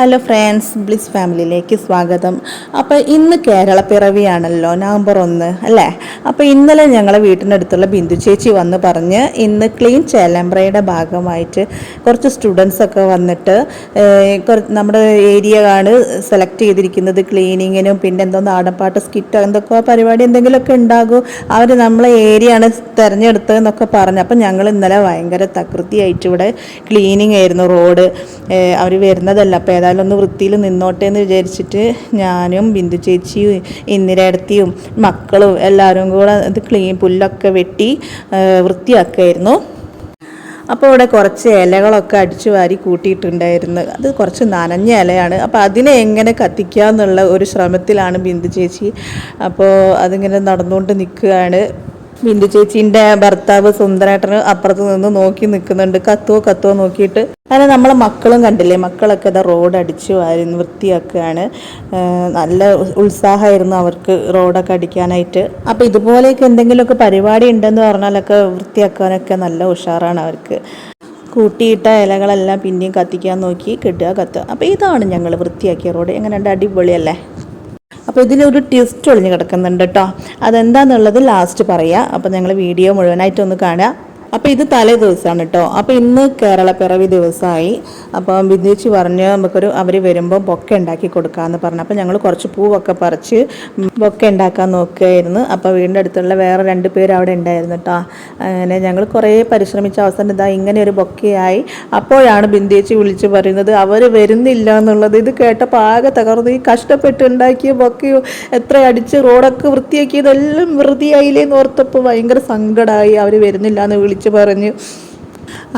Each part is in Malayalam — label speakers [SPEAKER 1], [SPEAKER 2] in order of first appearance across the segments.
[SPEAKER 1] ഹലോ ഫ്രണ്ട്സ്, ബ്ലിസ് ഫാമിലിയിലേക്ക് സ്വാഗതം. അപ്പോൾ ഇന്ന് കേരളപ്പിറവിയാണല്ലോ, നവംബർ 1 അല്ലേ? അപ്പോൾ ഇന്നലെ ഞങ്ങളെ വീട്ടിനടുത്തുള്ള ബിന്ദു ചേച്ചി വന്ന് പറഞ്ഞ് ഇന്ന് ക്ലീൻ ചേലമ്പ്രയുടെ ഭാഗമായിട്ട് കുറച്ച് സ്റ്റുഡൻസൊക്കെ വന്നിട്ട് നമ്മുടെ ഏരിയ ആണ് സെലക്ട് ചെയ്തിരിക്കുന്നത് ക്ലീനിങ്ങിനും, പിന്നെ എന്തോ നാടൻപാട്ട് സ്കിറ്റ് എന്തൊക്കെ പരിപാടി എന്തെങ്കിലുമൊക്കെ ഉണ്ടാകും, അവർ നമ്മളെ ഏരിയ ആണ് തിരഞ്ഞെടുത്തതെന്നൊക്കെ പറഞ്ഞു. അപ്പം ഞങ്ങൾ ഇന്നലെ ഭയങ്കര തകൃതിയായിട്ട് ഇവിടെ ക്ലീനിങ് ആയിരുന്നു. റോഡ് അവർ വരുന്നതല്ല, അപ്പോൾ ഏതായാലും ഒന്ന് വൃത്തിയിൽ നിന്നോട്ടെ എന്ന് വിചാരിച്ചിട്ട് ഞാനും ബിന്ദു ചേച്ചിയും ഇന്ദിരേടത്തിയും മക്കളും എല്ലാവരും കൂടെ ഇത് പുല്ലൊക്കെ വെട്ടി വൃത്തിയാക്കുമായിരുന്നു. അപ്പോൾ ഇവിടെ കുറച്ച് ഇലകളൊക്കെ അടിച്ചു വാരി കൂട്ടിയിട്ടുണ്ടായിരുന്നു. അത് കുറച്ച് നനഞ്ഞ ഇലയാണ്. അപ്പോൾ അതിനെ എങ്ങനെ കത്തിക്കുക എന്നുള്ള ഒരു ശ്രമത്തിലാണ് ബിന്ദു ചേച്ചി. അപ്പോൾ അതിങ്ങനെ നടന്നുകൊണ്ട് നിൽക്കുകയാണ്. ബിന്ദു ചേച്ചീൻ്റെ ഭർത്താവ് സുന്ദരേട്ടന് അപ്പുറത്ത് നിന്ന് നോക്കി നിൽക്കുന്നുണ്ട്, കത്തുവോ നോക്കിയിട്ട്. അങ്ങനെ നമ്മളെ മക്കളും കണ്ടില്ലേ, മക്കളൊക്കെ ഇതാ റോഡ് അടിച്ചു വാരി വൃത്തിയാക്കുകയാണ്. നല്ല ഉത്സാഹമായിരുന്നു അവർക്ക് റോഡൊക്കെ അടിക്കാനായിട്ട്. അപ്പോൾ ഇതുപോലെയൊക്കെ എന്തെങ്കിലുമൊക്കെ പരിപാടി ഉണ്ടെന്ന് പറഞ്ഞാലൊക്കെ വൃത്തിയാക്കാനൊക്കെ നല്ല ഉഷാറാണ് അവർക്ക്. കൂട്ടിയിട്ട ഇലകളെല്ലാം പിന്നെയും കത്തിക്കാൻ നോക്കി, കത്തുക. അപ്പോൾ ഇതാണ് ഞങ്ങൾ വൃത്തിയാക്കിയ റോഡ്. എങ്ങനെയുണ്ട്? അടിപൊളിയല്ലേ? അപ്പോൾ ഇതിലൊരു ട്വിസ്റ്റ് ഒളിഞ്ഞ് കിടക്കുന്നുണ്ട് കേട്ടോ. അതെന്താണെന്നുള്ളത് ലാസ്റ്റ് പറയാം. അപ്പോൾ ഞങ്ങൾ വീഡിയോ മുഴുവനായിട്ടൊന്ന് കാണുക. അപ്പോൾ ഇത് തലേ ദിവസമാണ് കേട്ടോ. അപ്പോൾ ഇന്ന് കേരളപ്പിറവി ദിവസമായി. അപ്പോൾ ബിന്ദുച്ചി പറഞ്ഞു അവർ വരുമ്പോൾ ബൊക്കെ ഉണ്ടാക്കി കൊടുക്കാമെന്ന് പറഞ്ഞു. അപ്പോൾ ഞങ്ങൾ കുറച്ച് പൂവൊക്കെ പറിച്ച് ബൊക്കെ ഉണ്ടാക്കാൻ നോക്കുകയായിരുന്നു. അപ്പോൾ വീടിൻ്റെ അടുത്തുള്ള വേറെ 2 പേര് അവിടെ ഉണ്ടായിരുന്നു കേട്ടോ. അങ്ങനെ ഞങ്ങൾ കുറേ പരിശ്രമിച്ച അവസാനം ഇതാ ഇങ്ങനെ ഒരു ബൊക്കെയായി. അപ്പോഴാണ് ബിന്ദുച്ചി വിളിച്ച് പറയുന്നത് അവർ വരുന്നില്ല എന്നുള്ളത്. ഇത് കേട്ടപ്പോൾ ആകെ തകർന്നു. ഈ കഷ്ടപ്പെട്ട് ഉണ്ടാക്കിയ ബൊക്കെയോ എത്ര അടിച്ച് റോഡൊക്കെ വൃത്തിയാക്കിയതെല്ലാം വെറുതെയായില്ലേന്ന് ഓർത്തപ്പോൾ ഭയങ്കര സങ്കടമായി. അവർ വരുന്നില്ല എന്ന് വിളിച്ച് പറഞ്ഞു.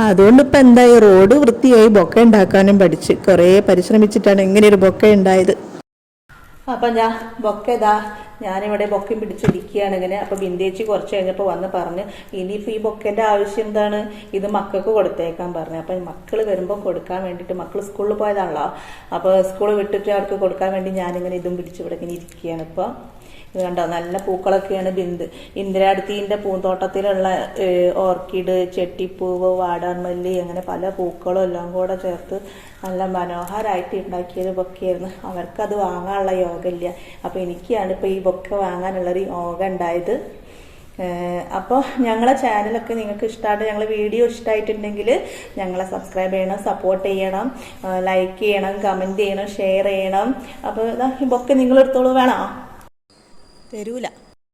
[SPEAKER 1] അതുകൊണ്ട് ഇപ്പം എന്തായി, റോഡ് വൃത്തിയായി, ബൊക്കെ ഉണ്ടാക്കാനും പഠിച്ച്. കുറേ പരിശ്രമിച്ചിട്ടാണ് ഇങ്ങനെ ഒരു ബൊക്കെ ഉണ്ടായത്. അപ്പം ഞാനിവിടെ ബൊക്കയും പിടിച്ചിരിക്കുകയാണ് ഇങ്ങനെ. അപ്പോൾ ബിന്ദേച്ചി കുറച്ച് കഴിഞ്ഞപ്പോൾ വന്ന് പറഞ്ഞ് ഇനിയിപ്പോൾ ഈ ബൊക്കേൻ്റെ ആവശ്യം എന്താണ്, ഇത് മക്കൾക്ക് കൊടുത്തേക്കാൻ പറഞ്ഞു. അപ്പം മക്കൾ വരുമ്പോൾ കൊടുക്കാൻ വേണ്ടിയിട്ട്, മക്കൾ സ്കൂളിൽ പോയതാണല്ലോ, അപ്പോൾ സ്കൂൾ വിട്ടിട്ട് അവർക്ക് കൊടുക്കാൻ വേണ്ടി ഞാനിങ്ങനെ ഇതും പിടിച്ച് ഇവിടെ ഇങ്ങനെ ഇരിക്കുകയാണ്. ഇപ്പോൾ ഇത് കണ്ടോ, നല്ല പൂക്കളൊക്കെയാണ് ഇന്ദിരാടത്തീൻ്റെ പൂന്തോട്ടത്തിലുള്ള ഓർക്കിഡ്, ചെട്ടിപ്പൂവ്, വാടാർമല്ലി, അങ്ങനെ പല പൂക്കളും എല്ലാം കൂടെ ചേർത്ത് നല്ല മനോഹരമായിട്ട് ഉണ്ടാക്കിയത് ബൊക്കെയായിരുന്നു. അവർക്കത് വാങ്ങാനുള്ള യോഗമില്ല. അപ്പോൾ എനിക്കാണ് ഇപ്പോൾ ഈ ബൊക്കെ വാങ്ങാനുള്ളൊരു യോഗം ഉണ്ടായത്. അപ്പോൾ ഞങ്ങളെ ചാനലൊക്കെ നിങ്ങൾക്ക് ഇഷ്ടമായിട്ട്, ഞങ്ങളെ വീഡിയോ ഇഷ്ടമായിട്ടുണ്ടെങ്കിൽ ഞങ്ങളെ സബ്സ്ക്രൈബ് ചെയ്യണം, സപ്പോർട്ട് ചെയ്യണം, ലൈക്ക് ചെയ്യണം, കമൻറ്റ് ചെയ്യണം, ഷെയർ ചെയ്യണം. അപ്പോൾ ഈ ബൊക്കെ നിങ്ങളെടുത്തോളൂ. വേണോ? തരൂല.